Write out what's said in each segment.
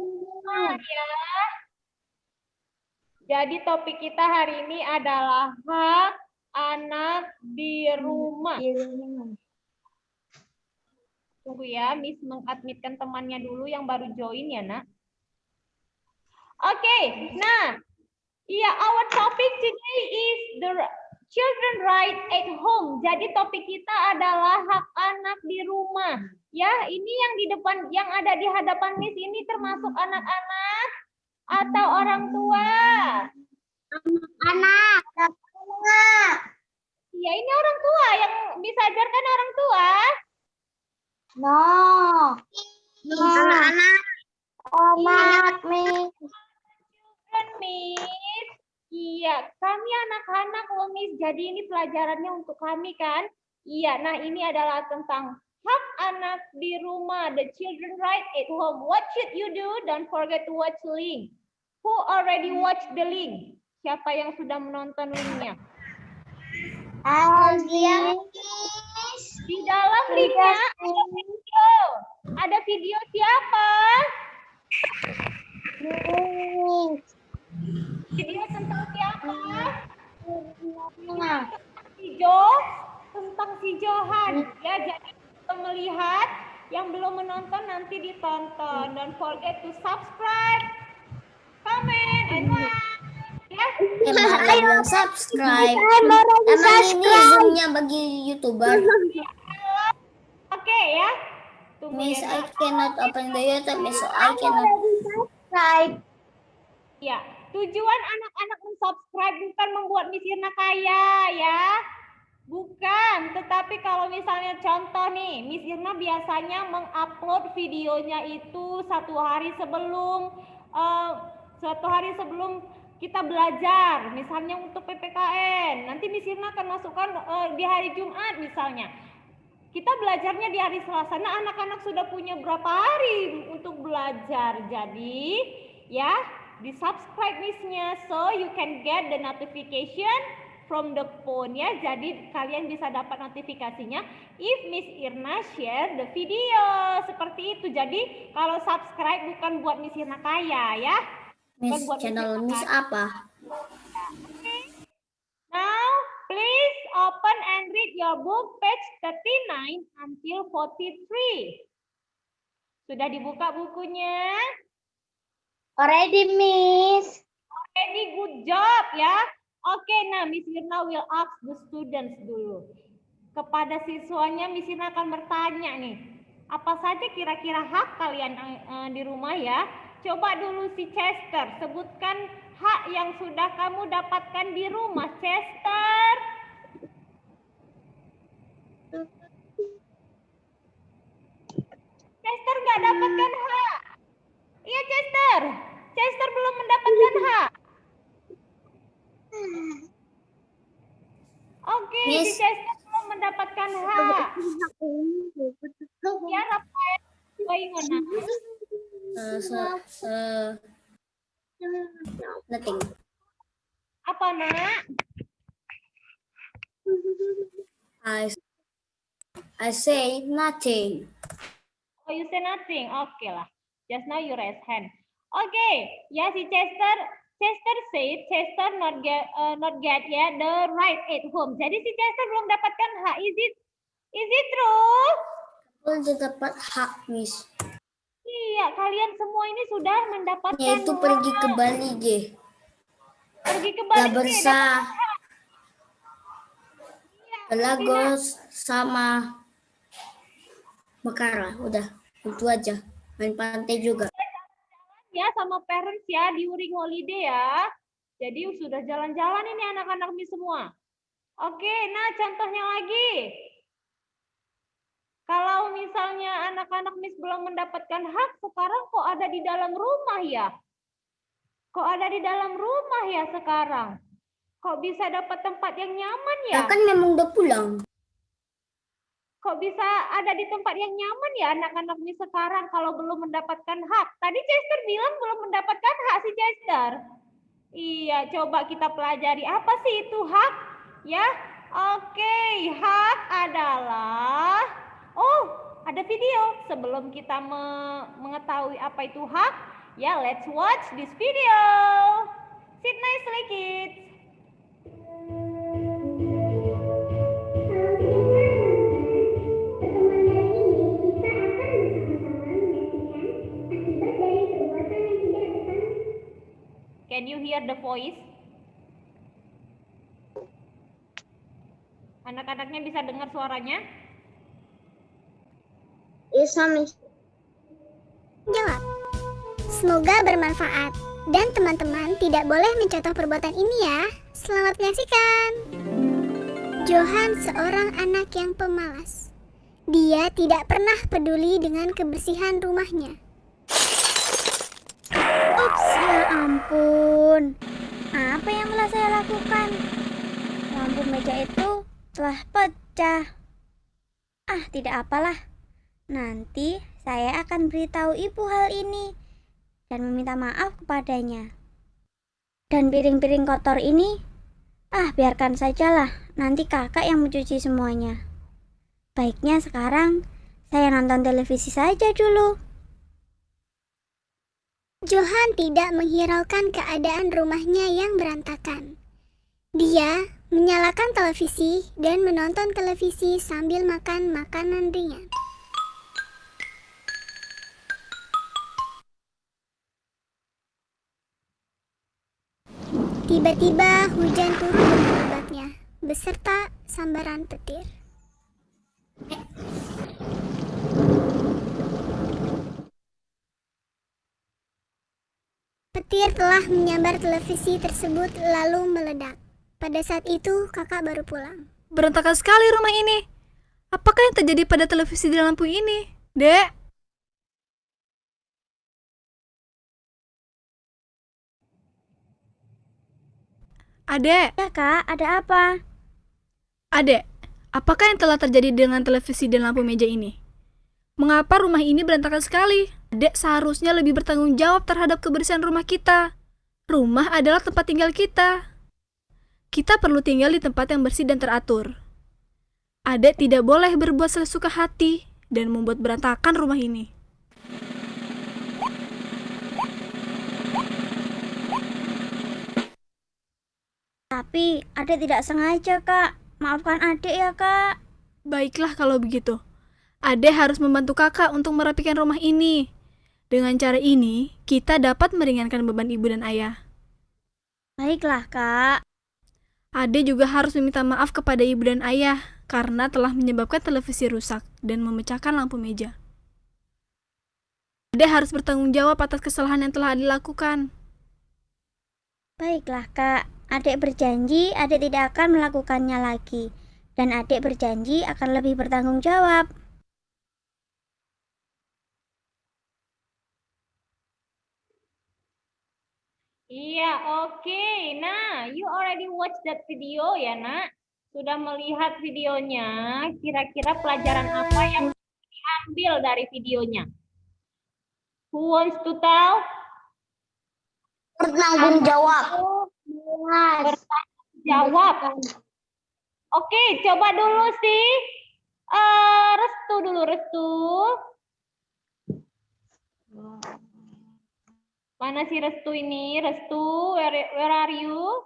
rumah ya. Jadi topik kita hari ini adalah hak anak di rumah. Tunggu ya, Miss mengadmitkan temannya dulu yang baru join ya, Nak. Oke, nah, our topic today is the children right at home. Jadi topik kita adalah hak anak di rumah. Ya, ini yang di depan, yang ada di hadapan Miss ini termasuk anak-anak atau orang tua? Anak. Ya, ini orang tua yang bisa ajarkan orang tua. No. Anak-anak. Anak, Miss. Miss. Iya, kami anak-anak loh, Miss. Jadi ini pelajarannya untuk kami kan? Iya, nah ini adalah tentang hak anak di rumah, the children right at home. What should you do? Don't forget to watch the link. Who already watched the link? Siapa yang sudah menonton linknya? Di dalam linknya ada video. Ada video siapa? Video tentang siapa? Tentang si Johan. Ya, jadi kita melihat yang belum menonton nanti ditonton. Don't forget to subscribe, comment, and like. Ya. Ayo subscribe. Emang ini zoomnya bagi YouTuber? Oke ya. Tunggu Miss, ya. I cannot open the YouTube, Miss, so I cannot subscribe. Ya, tujuan anak-anak mensubscribe bukan membuat Miss Irna kaya ya. Bukan, tetapi kalau misalnya contoh nih, Miss Irna biasanya mengupload videonya itu satu hari sebelum kita belajar, misalnya untuk PPKN. Nanti Miss Irna akan masukkan di hari Jumat misalnya. Kita belajarnya di hari Selasa. Nah, anak-anak sudah punya berapa hari untuk belajar. Jadi, ya, di-subscribe Miss-nya so you can get the notification from the phone ya. Jadi kalian bisa dapat notifikasinya if Miss Irna share the video. Seperti itu. Jadi kalau subscribe bukan buat Miss Irna kaya ya. Miss, channel Miss apa? Okay. Now please open and read your book page 39 until 43. Sudah dibuka bukunya? Already, Miss. Already, good job ya. Oke, nah Miss Irna will ask the students dulu. Kepada siswanya Miss Irna akan bertanya nih. Apa saja kira-kira hak kalian di rumah ya? Coba dulu si Chester, sebutkan hak yang sudah kamu dapatkan di rumah, Chester. Chester nggak dapatkan hak. Iya, Chester. Chester belum mendapatkan hak. Oke, si Chester belum mendapatkan hak. Ya, Rafael. Bagaimana? Nothing. Apa, Nak? I say nothing. Oh, you say nothing. Oke lah. Just now you raise hand. Oke, ya si Chester said Chester not get yet the right at home. Jadi si Chester belum dapatkan hak. Is it true? Aku sudah dapat hak, Miss. Iya, kalian semua ini sudah mendapatkan Yaitu hak. pergi ke Bali, G. Pergi ke Bali. Bersah. Ke Lagos sama Makara. Udah, itu aja. Main pantai juga. Ya, sama parents ya, during holiday ya. Jadi sudah jalan-jalan ini anak-anak Miss semua. Oke, nah contohnya lagi. Kalau misalnya anak-anak Miss belum mendapatkan hak, sekarang kok ada di dalam rumah ya? Kok ada di dalam rumah ya sekarang? Kok bisa dapat tempat yang nyaman ya? Ya kan memang udah pulang. Kok bisa ada di tempat yang nyaman ya anak-anak Miss sekarang kalau belum mendapatkan hak? Tadi Chester bilang belum mendapatkan hak si Chester. Iya, coba kita pelajari apa sih itu hak? Ya, oke, hak adalah, oh, ada video. Sebelum kita mengetahui apa itu hak, Yeah, let's watch this video. Sit nicely, kids. Can you hear the voice? Anak-anaknya bisa dengar suaranya? Bisa, Miss. Jawab. Semoga bermanfaat. Dan teman-teman tidak boleh mencontoh perbuatan ini ya. Selamat menyaksikan. Johan seorang anak yang pemalas. Dia tidak pernah peduli dengan kebersihan rumahnya. Ups, ya ampun. Apa yang telah saya lakukan? Lampu meja itu telah pecah. Ah, tidak apalah. Nanti saya akan beritahu ibu hal ini dan meminta maaf kepadanya. Dan piring-piring kotor ini, biarkan sajalah. Nanti kakak yang mencuci semuanya. Baiknya sekarang saya nonton televisi saja dulu. Johan tidak menghiraukan keadaan rumahnya yang berantakan. Dia menyalakan televisi dan menonton televisi sambil makan makanan ringan. Tiba-tiba hujan turun dengan lebatnya, beserta sambaran petir. Petir telah menyambar televisi tersebut lalu meledak. Pada saat itu kakak baru pulang. Berantakan sekali rumah ini. Apakah yang terjadi pada televisi dan lampu ini? Dek? Adek? Ya kak, ada apa? Adek, apakah yang telah terjadi dengan televisi dan lampu meja ini? Mengapa rumah ini berantakan sekali? Adek seharusnya lebih bertanggung jawab terhadap kebersihan rumah kita. Rumah adalah tempat tinggal kita. Kita perlu tinggal di tempat yang bersih dan teratur. Adek tidak boleh berbuat sesuka hati dan membuat berantakan rumah ini. Tapi adik tidak sengaja kak. Maafkan adik ya kak. Baiklah kalau begitu. Adek harus membantu kakak untuk merapikan rumah ini. Dengan cara ini, kita dapat meringankan beban ibu dan ayah. Baiklah kak. Adek juga harus meminta maaf kepada ibu dan ayah karena telah menyebabkan televisi rusak dan memecahkan lampu meja. Adek harus bertanggung jawab atas kesalahan yang telah dilakukan. Baiklah kak. Adik berjanji adik tidak akan melakukannya lagi. Dan adik berjanji akan lebih bertanggung jawab. Iya, oke. Nah, you already watch that video ya, Nak? Sudah melihat videonya, kira-kira pelajaran apa yang diambil dari videonya? Who wants to tell? Bertanggung jawab. Bertanggung jawab. Oke, coba dulu sih. Restu dulu, Restu. Mana si Restu ini? Restu, where are you?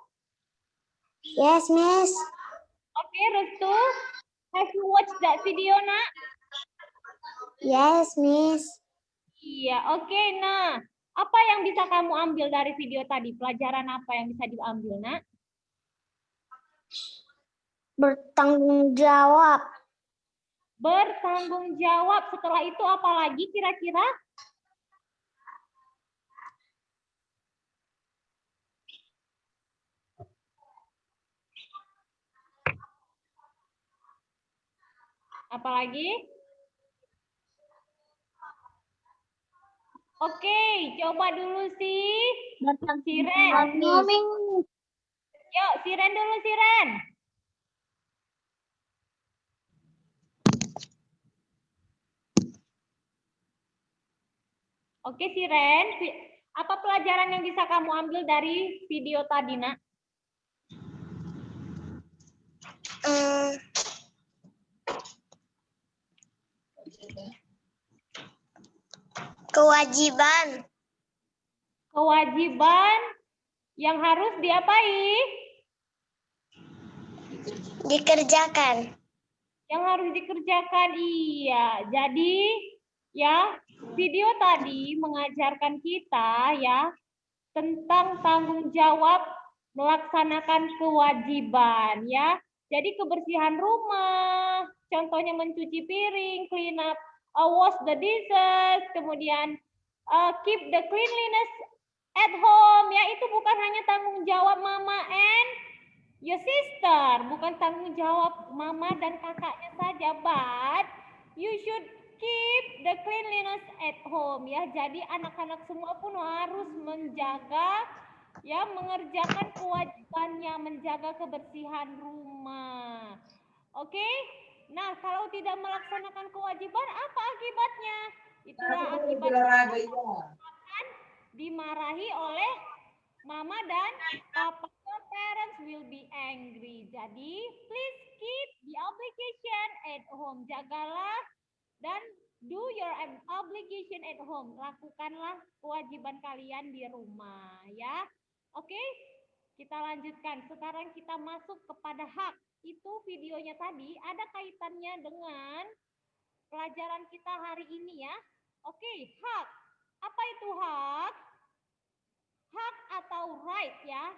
Yes, Miss. Oke, Restu. Have you watched that video, Nak? Yes, Miss. Iya, oke. Nah, apa yang bisa kamu ambil dari video tadi? Pelajaran apa yang bisa diambil, Nak? Bertanggung jawab. Bertanggung jawab. Setelah itu apa lagi kira-kira? Apalagi? Oke, coba dulu sih. Siren. Yuk, Siren dulu, Siren. Oke, Siren. Apa pelajaran yang bisa kamu ambil dari video tadi, Nak? Kewajiban. kewajiban yang harus diapain? Dikerjakan. Yang harus dikerjakan, iya. Jadi ya, video tadi mengajarkan kita ya tentang tanggung jawab melaksanakan kewajiban ya. Jadi kebersihan rumah, contohnya mencuci piring, clean up, wash the dishes, kemudian keep the cleanliness at home ya, itu bukan hanya tanggung jawab mama and your sister, bukan tanggung jawab mama dan kakaknya saja, but you should keep the cleanliness at home ya. Jadi anak-anak semua pun harus menjaga ya, mengerjakan kewajibannya, menjaga kebersihan rumah. Oke? Nah, kalau tidak melaksanakan kewajiban, apa akibatnya? Itulah akibatnya akan dimarahi oleh mama dan papa. Your parents will be angry. Jadi, please keep the obligation at home. Jagalah dan do your obligation at home. Lakukanlah kewajiban kalian di rumah ya. Oke? Kita lanjutkan. Sekarang kita masuk kepada hak. Itu videonya tadi ada kaitannya dengan pelajaran kita hari ini ya. Oke, hak. Apa itu hak? Hak atau right ya,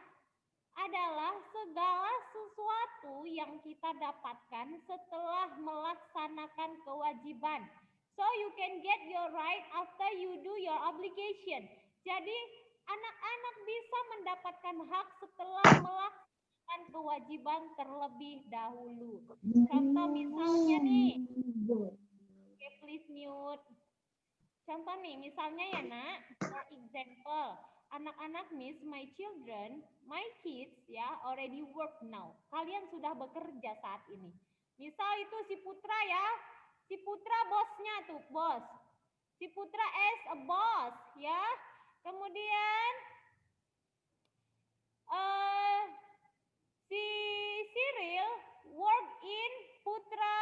adalah segala sesuatu yang kita dapatkan setelah melaksanakan kewajiban. So you can get your right after you do your obligation. Jadi anak-anak bisa mendapatkan hak setelah melaksanakan kewajiban terlebih dahulu. Contoh misalnya nih, okay, please mute. Contoh nih, misalnya ya nak, for example, anak-anak miss, my children, my kids ya, already work now. Kalian sudah bekerja saat ini. Misal itu si Putra ya, si Putra bosnya tuh, bos. Si Putra as a boss ya. Kemudian si Cyril work in Putra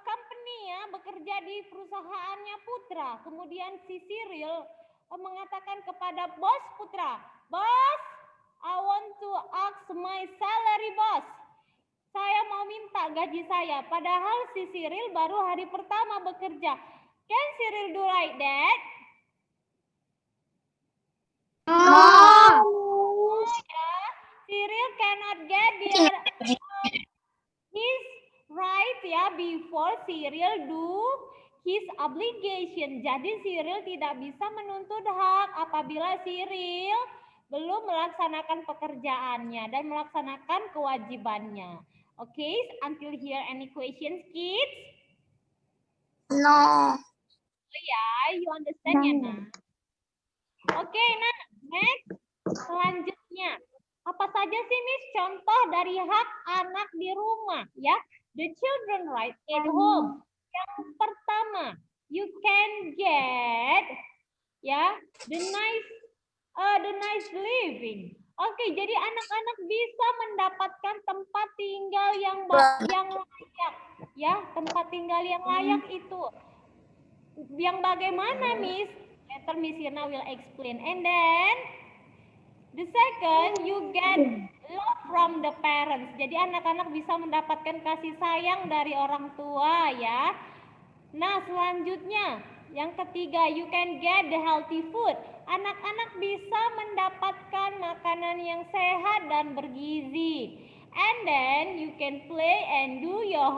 company ya, bekerja di perusahaannya Putra. Kemudian si Cyril mengatakan kepada bos Putra, "Bos, I want to ask my salary, bos. Saya mau minta gaji saya." Padahal si Cyril baru hari pertama bekerja. Can Cyril do like that? No. Ya, Cyril cannot get his right ya before Cyril do his obligation. Jadi Cyril tidak bisa menuntut hak apabila Cyril belum melaksanakan pekerjaannya dan melaksanakan kewajibannya. Okay, until here any questions, kids? No. Oh ya, you understand ya, Nak? Oke, nah, next. Selanjutnya, apa saja sih, Miss, contoh dari hak anak di rumah, ya? The children right at home. Yang pertama, you can get, ya, the nice living. Oke, jadi anak-anak bisa mendapatkan tempat tinggal yang layak, ya, tempat tinggal yang layak itu. Yang bagaimana, Miss? Later Miss Irna will explain. And then the second, you get love from the parents. Jadi anak-anak bisa mendapatkan kasih sayang dari orang tua ya. Nah, selanjutnya yang ketiga, you can get the healthy food. Anak-anak bisa mendapatkan makanan yang sehat dan bergizi. And then you can play and do your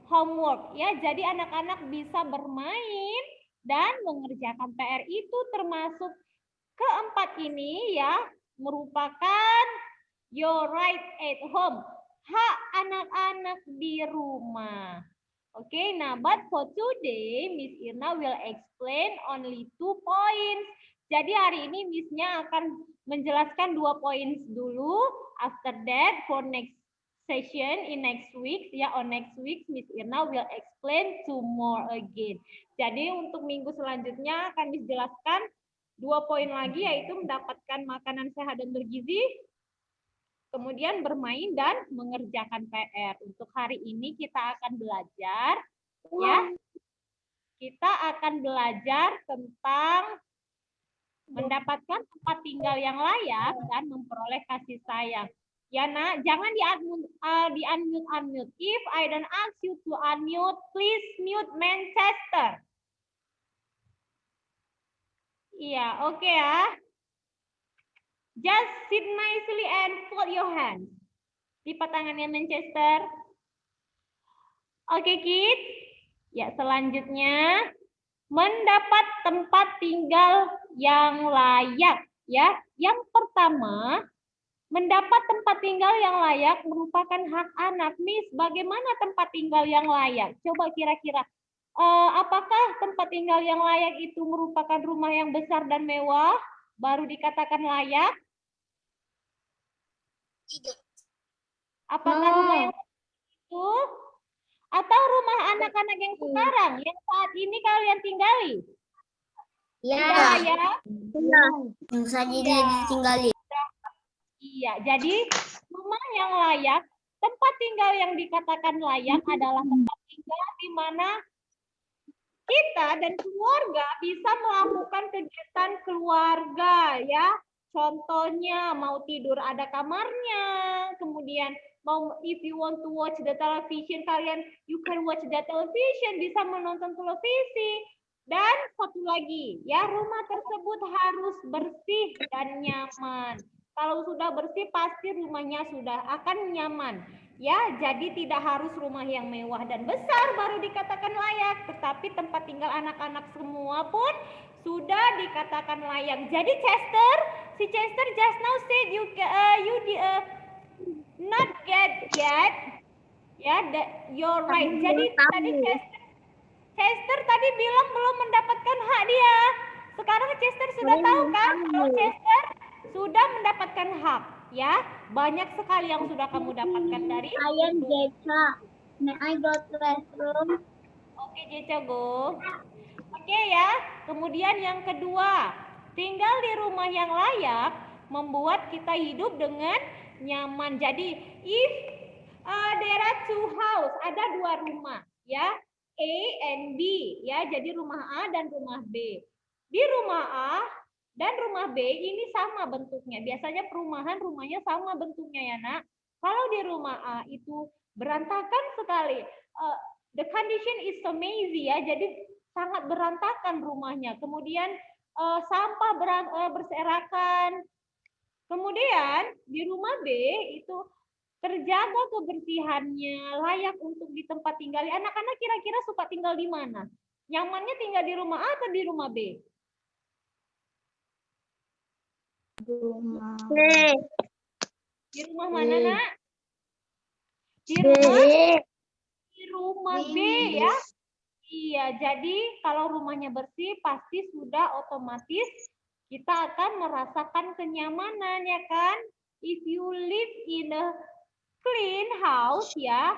homework ya. Jadi anak-anak bisa bermain dan mengerjakan PR. Itu termasuk keempat ini ya, merupakan your right at home, hak anak-anak di rumah. Oke, nah but for today Miss Irna will explain only 2 points. Jadi hari ini Miss-nya akan menjelaskan 2 points dulu. After that for next session in next week ya, on next week Miss Irna will explain 2 more again. Jadi untuk minggu selanjutnya akan dijelaskan 2 poin lagi, yaitu mendapatkan makanan sehat dan bergizi, kemudian bermain dan mengerjakan PR. Untuk hari ini kita akan belajar ya. Kita akan belajar tentang mendapatkan tempat tinggal yang layak dan memperoleh kasih sayang. Ya nak, jangan di-unmute. If I don't ask you to unmute, please mute Manchester. Iya, oke ya. Just sit nicely and fold your hands. Lipat tangannya Manchester. Oke kids. Ya, selanjutnya mendapat tempat tinggal yang layak. Ya, yang pertama, mendapat tempat tinggal yang layak merupakan hak anak. Miss, bagaimana tempat tinggal yang layak? Coba kira-kira, apakah tempat tinggal yang layak itu merupakan rumah yang besar dan mewah, baru dikatakan layak? Tidak. Apakah rumah yang itu? Atau rumah anak-anak yang sekarang, yang saat ini kalian tinggali? Ya. Ya. Yang saja dia ditinggali. Iya, jadi rumah yang layak, tempat tinggal yang dikatakan layak adalah tempat tinggal di mana kita dan keluarga bisa melakukan kegiatan keluarga ya. Contohnya mau tidur ada kamarnya, kemudian mau if you want to watch the television kalian you can watch the television, bisa menonton televisi. Dan satu lagi ya, rumah tersebut harus bersih dan nyaman. Kalau sudah bersih pasti rumahnya sudah akan nyaman. Ya, jadi tidak harus rumah yang mewah dan besar baru dikatakan layak, tetapi tempat tinggal anak-anak semua pun sudah dikatakan layak. Jadi si Chester just now said you not get yet. Ya, you're right. Jadi tadi Chester tadi bilang belum mendapatkan hak dia. Sekarang Chester sudah tahu kan kalau Chester sudah mendapatkan hak. Ya, banyak sekali yang sudah kamu dapatkan dari I am Jecha. May I go to restroom? Oke, Jecha go. Oke ya, kemudian yang kedua, tinggal di rumah yang layak membuat kita hidup dengan nyaman. Jadi, if there are two house, ada dua rumah, ya, A and B, ya. Jadi rumah A dan rumah B. Di rumah A dan rumah B ini sama bentuknya. Biasanya perumahan rumahnya sama bentuknya ya nak. Kalau di rumah A itu berantakan sekali. The condition is so messy ya. Jadi sangat berantakan rumahnya. Kemudian sampah berserakan. Kemudian di rumah B itu terjaga kebersihannya, layak untuk di tempat tinggal. Anak-anak kira-kira suka tinggal di mana? Nyamannya tinggal di rumah A atau di rumah B? Di rumah mana nak? Di rumah B ya. Iya, jadi kalau rumahnya bersih pasti sudah otomatis kita akan merasakan kenyamanan ya kan? If you live in a clean house ya,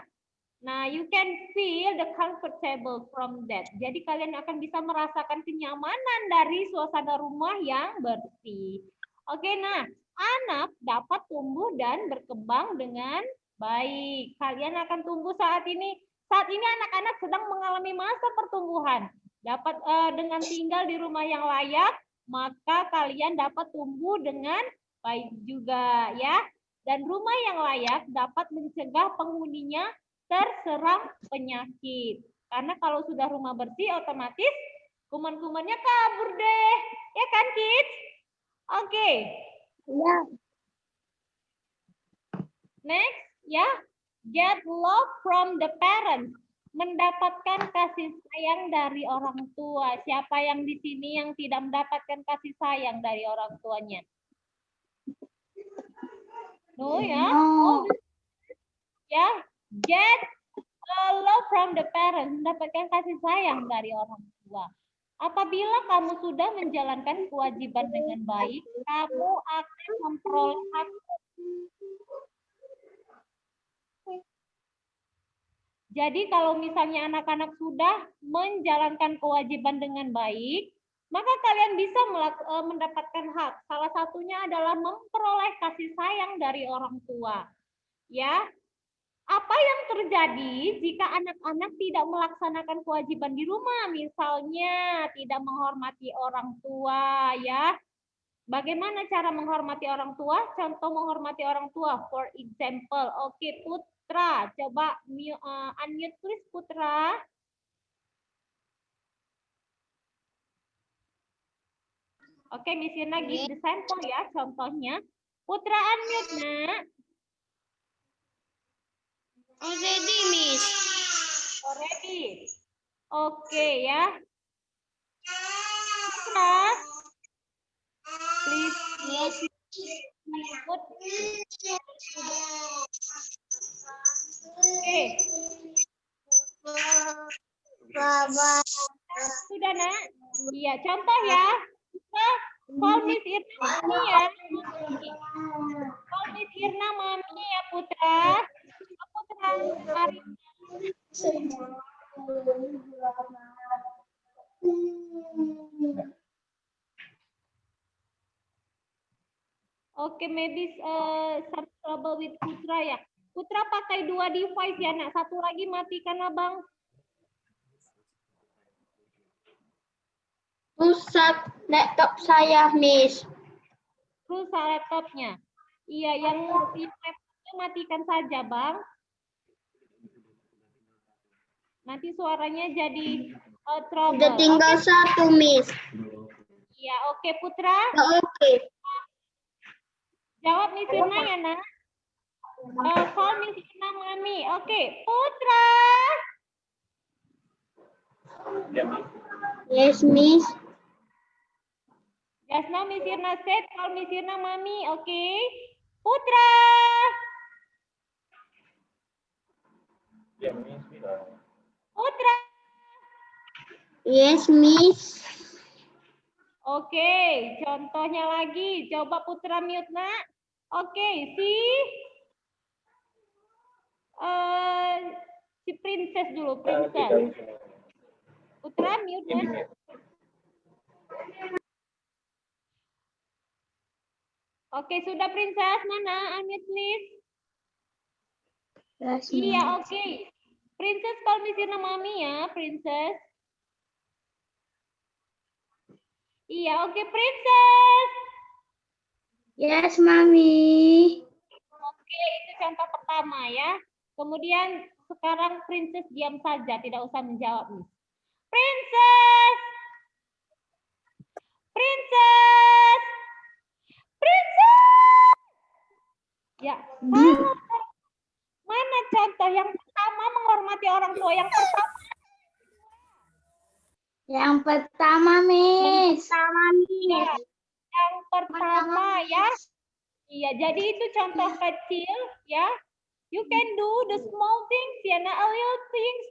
nah you can feel the comfortable from that. Jadi kalian akan bisa merasakan kenyamanan dari suasana rumah yang bersih. Oke, nah anak dapat tumbuh dan berkembang dengan baik. Kalian akan tumbuh saat ini. Saat ini anak-anak sedang mengalami masa pertumbuhan. Dapat dengan tinggal di rumah yang layak, maka kalian dapat tumbuh dengan baik juga ya. Dan rumah yang layak dapat mencegah penghuninya terserang penyakit. Karena kalau sudah rumah bersih otomatis kuman-kumannya kabur deh. Ya kan kids? Oke. Ya. Next ya. Get love from the parents. Mendapatkan kasih sayang dari orang tua. Siapa yang di sini yang tidak mendapatkan kasih sayang dari orang tuanya? No ya. Oh, ya. Get love from the parents. Mendapatkan kasih sayang dari orang tua. Apabila kamu sudah menjalankan kewajiban dengan baik, kamu akan memperoleh hak. Jadi kalau misalnya anak-anak sudah menjalankan kewajiban dengan baik, maka kalian bisa mendapatkan hak. Salah satunya adalah memperoleh kasih sayang dari orang tua. Ya, apa yang terjadi jika anak-anak tidak melaksanakan kewajiban di rumah? Misalnya tidak menghormati orang tua, ya, Bagaimana cara menghormati orang tua? Contoh menghormati orang tua. For example, oke, Putra, coba unmute please Putra. Oke, Miss Irna give the sample ya, contohnya. Putra unmute, nak. Already, Miss. Already. Oke ya. Putra. Please. Put. Oke. Baba. Sudah, nak? Iya, contoh ya. Kita call Miss Irna mami ya. Call Miss Irna mami ya, Putra. Putra, mari. Oke, maybe some trouble with Putra ya. Putra pakai 2 device ya, nak. Satu lagi matikan, Abang. Rusak laptop saya, Miss. Rusak laptopnya. Iya, yang laptopnya matikan saja, Bang. Nanti suaranya jadi trouble. Udah tinggal satu, Miss. Iya, oke, Putra. Oke. Jawab Miss Irna ya, nak. Call Miss Irna mami. Oke, Putra. Yes, Miss. Just now Miss Irna said, call Miss Irna mami. Oke. Putra. Putra. Yes, Miss. Oke, contohnya lagi. Coba Putra mute, nak. Oke, si Princess dulu, Princess. Putra mute, nak. Oke, sudah Princess. Mana? Unmute, please. Yes, Iya, oke. Princess, call Miss Irna mami ya, Princess. Iya, oke, Princess. Yes, Mami. Oke, itu contoh pertama ya. Kemudian sekarang Princess diam saja, tidak usah menjawab, Miss. Princess! Princess! Princess! Ya, mana contoh yang pertama menghormati orang tua? Yang pertama. Yang pertama, Miss. Ya, yang pertama ya. Iya, jadi itu contoh kecil ya. You can do the small things ya, nah, little things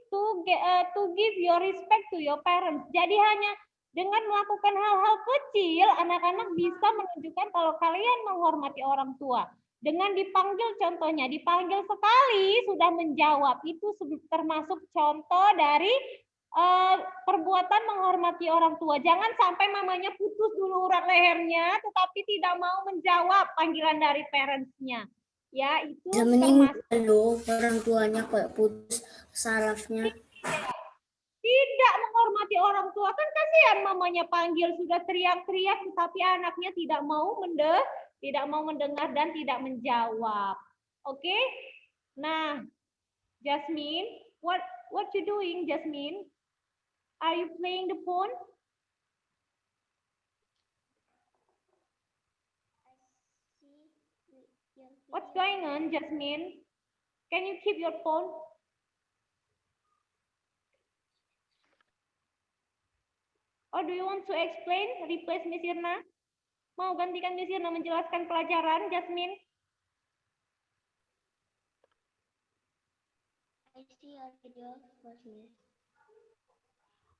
to give your respect to your parents. Jadi hanya dengan melakukan hal-hal kecil, anak-anak bisa menunjukkan kalau kalian menghormati orang tua. Dengan dipanggil, contohnya dipanggil sekali sudah menjawab, itu termasuk contoh dari perbuatan menghormati orang tua. Jangan sampai mamanya putus dulu urat lehernya, tetapi tidak mau menjawab panggilan dari parents-nya. Ya, itu Meninggal loh orang tuanya kayak putus sarafnya. Tidak menghormati orang tua, kan kasihan mamanya panggil sudah teriak-teriak, tetapi anaknya tidak mau mendengar dan tidak menjawab. Oke? Nah, Jasmine, what you doing, Jasmine? Are you playing the phone? What's going on, Jasmine? Can you keep your phone? Or do you want to explain? Replace Miss Irna? Mau gantikan Miss Irna menjelaskan pelajaran, Jasmine?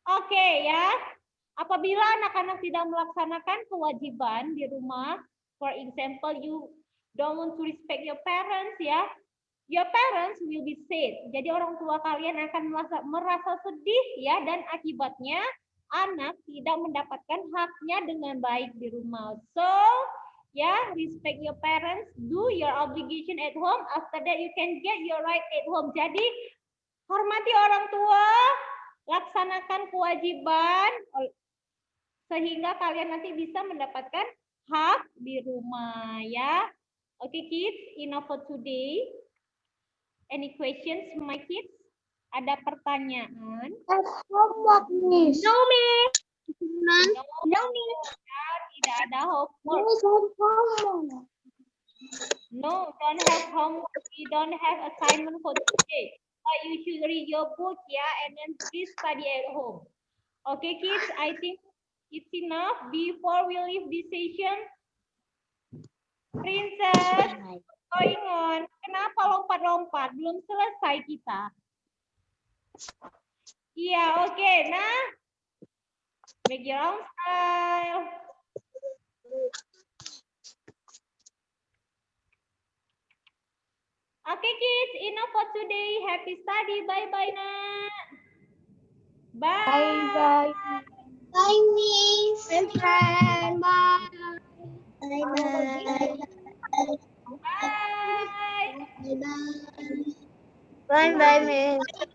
Oke ya. Apabila anak-anak tidak melaksanakan kewajiban di rumah, for example, you don't want to respect your parents ya, your parents will be sad. Jadi orang tua kalian akan merasa sedih ya, dan akibatnya anak tidak mendapatkan haknya dengan baik di rumah. So, ya, respect your parents, do your obligation at home. After that you can get your right at home. Jadi, hormati orang tua, laksanakan kewajiban, sehingga kalian nanti bisa mendapatkan hak di rumah ya. Okay kids, enough for today. Any questions my kids? Ada pertanyaan? Homework, Miss. No, Miss. No, Miss. Tidak ada homework. No, don't have homework. We don't have assignment for today. But you should read your book, yeah, and then please study at home. Okay, kids, I think it's enough. Before we leave this session, Princess, going on. Kenapa lompat-lompat? Belum selesai kita. Iya, oke. Nah, make your own style. Okay, kids, enough for today. Happy study. Bye-bye, Nak. Bye. Bye. Bye, Miss. Bye. Bye. Bye-bye. Bye. Bye-bye. Bye. Bye, Miss.